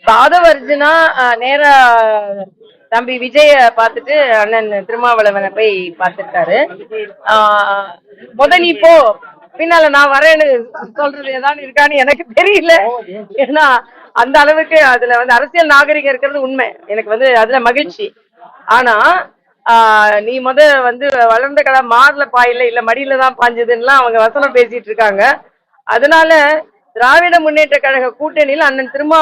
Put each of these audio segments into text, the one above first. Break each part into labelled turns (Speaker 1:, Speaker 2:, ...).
Speaker 1: பாதவர்ஜுனா நேரா தம்பி விஜய பார்த்துட்டு அண்ணன் திருமாவளவனை போய் பார்த்துருக்காரு. நீ போ, பின்னால நான் வரேன்னு சொல்றது ஏதாவது இருக்கான்னு எனக்கு தெரியல. ஏன்னா அந்த அளவுக்கு அதுல அரசியல் நாகரிகம் இருக்கிறது உண்மை. எனக்கு அதுல மகிழ்ச்சி. ஆனா நீ வளர்ந்த கடை மார்ல பாயில இல்ல மடியில தான் பாஞ்சதுன்னா அவங்க வசனம் பேசிட்டு இருக்காங்க. அதனால திராவிட முன்னேற்ற கழக கூட்டணியில் அண்ணன் திருமா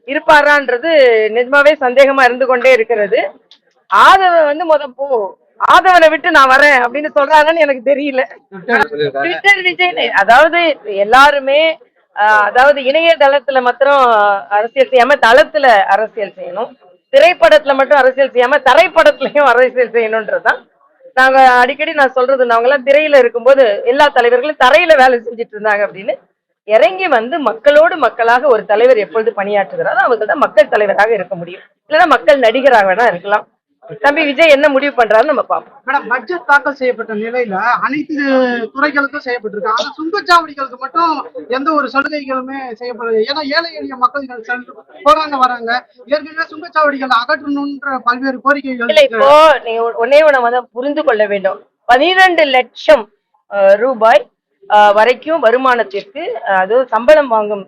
Speaker 1: இருப்பாரான்றது நிஜமாவே சந்தேகமா இருந்து கொண்டே இருக்கிறது. ஆதவ போ, ஆதவனை விட்டு நான் வரேன் அப்படின்னு சொல்றாங்கன்னு எனக்கு தெரியல. ட்விட்டர் விஜய் அதாவது எல்லாருமே அதாவது இணையதளத்துல மாத்திரம் அரசியல் செய்யாம தளத்துல அரசியல் செய்யணும், திரைப்படத்துல மட்டும் அரசியல் செய்யாம தரைப்படத்துலயும் அரசியல் செய்யணும்ன்றதுதான் நாங்க அடிக்கடி நான் சொல்றது. அவங்க எல்லாம் திரையில இருக்கும்போது எல்லா தலைவர்களும் தரையில வேலை செஞ்சுட்டு இருந்தாங்க அப்படின்னு இறங்கி மக்களோடு மக்களாக ஒரு தலைவர் எப்பொழுது பணியாற்றுகிறாரோ அவங்க தான் மக்கள் தலைவராக இருக்க முடியும். இல்லைன்னா மக்கள் நடிகராக வேணா இருக்கலாம். தம்பி விஜய் என்ன முடிவு பண்றாரு நம்ம பார்ப்போம்.
Speaker 2: மேடம், பட்ஜெட் தாக்கல் செய்யப்பட்ட நிலையில அனைத்து துறைகளுக்கும் செய்யப்பட்டிருக்கு. ஆனா சுங்கச்சாவடிகளுக்கு மட்டும் எந்த ஒரு சலுகைகளுமே செய்யப்படுது. ஏன்னா ஏழை எளிய மக்கள் போறாங்க வராங்க. ஏற்கனவே சுங்கச்சாவடிகள் அகற்றணும்ன்ற பல்வேறு கோரிக்கைகள்.
Speaker 1: இப்போ நீங்க ஒன்னே ஒண்ணு புரிந்து கொள்ள வேண்டும். 12 லட்சம் ரூபாய் வரைக்கும் வருமானத்திற்கு அதுவும் சம்பளம் வாங்கும்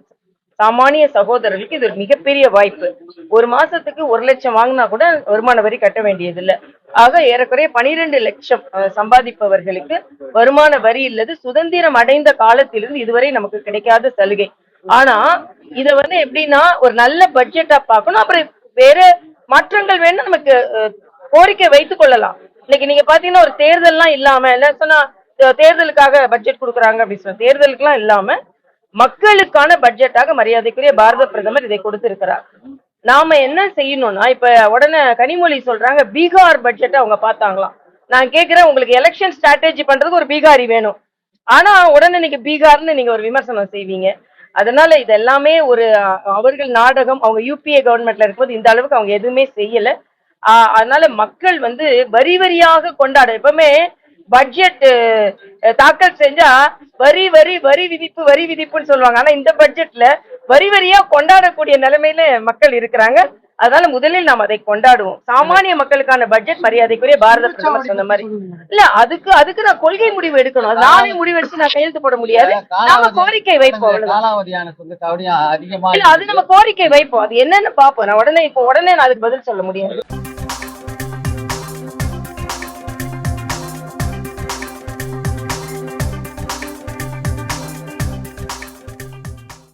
Speaker 1: சாமானிய சகோதரர்களுக்கு இது ஒரு மிகப்பெரிய வாய்ப்பு. ஒரு மாசத்துக்கு 1 லட்சம் வாங்கினா கூட வருமான வரி கட்ட வேண்டியது இல்லை. ஆக ஏறக்குறைய 12 லட்சம் சம்பாதிப்பவர்களுக்கு வருமான வரி இல்லது சுதந்திரம் அடைந்த காலத்திலிருந்து இதுவரை நமக்கு கிடைக்காத சலுகை. ஆனா இத எப்படின்னா ஒரு நல்ல பட்ஜெட்டா பார்க்கணும். அப்புறம் வேற மாற்றங்கள் வேணும் நமக்கு கோரிக்கை வைத்துக் கொள்ளலாம். இன்னைக்கு நீங்க பாத்தீங்கன்னா ஒரு தேர்தல்லாம் இல்லாம என்ன சொன்னா தேர்தலுக்காக பட்ஜெட் கொடுக்குறாங்க அப்படின்னு சொன்னா தேர்தலுக்கு எல்லாம் இல்லாம மக்களுக்கான பட்ஜெட்டாக மரியாதைக்குரிய பாரத பிரதமர் இதை கொடுத்திருக்கிறார். நாம என்ன செய்யணும்னா இப்ப உடனே கனிமொழி சொல்றாங்க பீகார் பட்ஜெட் அவங்க பார்த்தாங்களாம். நான் கேட்கிறேன், உங்களுக்கு எலெக்ஷன் ஸ்ட்ராட்டஜி பண்றதுக்கு ஒரு பீகாரி வேணும். ஆனா உடனே நீங்க பீகார்னு நீங்க ஒரு விமர்சனம் செய்வீங்க. அதனால இது எல்லாமே ஒரு அவர்கள் நாடகம். அவங்க யூபிஏ கவர்மெண்ட்ல இருக்கும்போது இந்த அளவுக்கு அவங்க எதுவுமே செய்யல. அதனால மக்கள் வரி வரியாக கொண்டாட எப்பவுமே பட்ஜெட் தாக்கல் செஞ்சா வரி வரி வரி விதிப்பு வரி விதிப்புன்னு சொல்லுவாங்க. ஆனா இந்த பட்ஜெட்ல வரி வரியா கொண்டாடக்கூடிய நிலைமையில மக்கள் இருக்கிறாங்க. அதனால முதலில் நாம் அதை கொண்டாடுவோம். சாமானிய மக்களுக்கான பட்ஜெட் மரியாதைக்குரிய பாரத பிரதமர் சொன்ன மாதிரி இல்ல. அதுக்கு நான் கொள்கை முடிவு எடுக்கணும். நானே முடிவு எடுத்து நான் கையெழுத்து போட முடியாது. நாம கோரிக்கை வைப்போம். இல்ல அது நம்ம கோரிக்கை வைப்போம். அது என்னன்னு பாப்போம். நான் உடனே நான் அதுக்கு பதில் சொல்ல முடியாது.